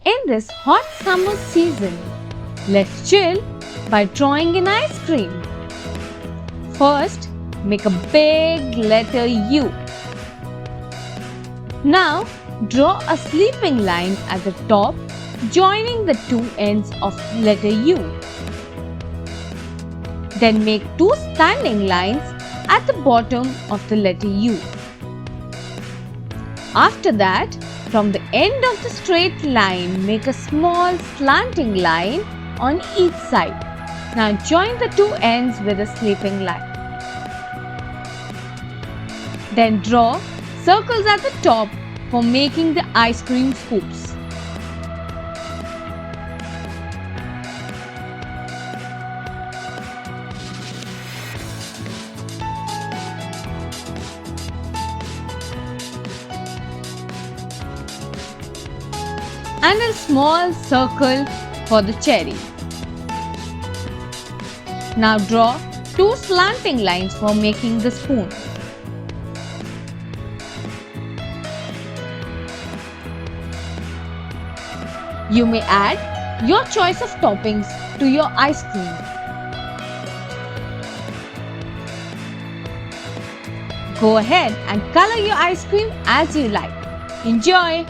In this hot summer season, let's chill by drawing an ice cream. First, make a big letter U. Now, draw a sleeping line at the top, joining the two ends of letter U. Then make two standing lines at the bottom of the letter U. After that, from the end of the straight line, make a small slanting line on each side. Now join the two ends with a sleeping line. Then draw circles at the top for making the ice cream scoops. And a small circle for the cherry. Now draw two slanting lines for making the spoon. You may add your choice of toppings to your ice cream. Go ahead and color your ice cream as you like. Enjoy!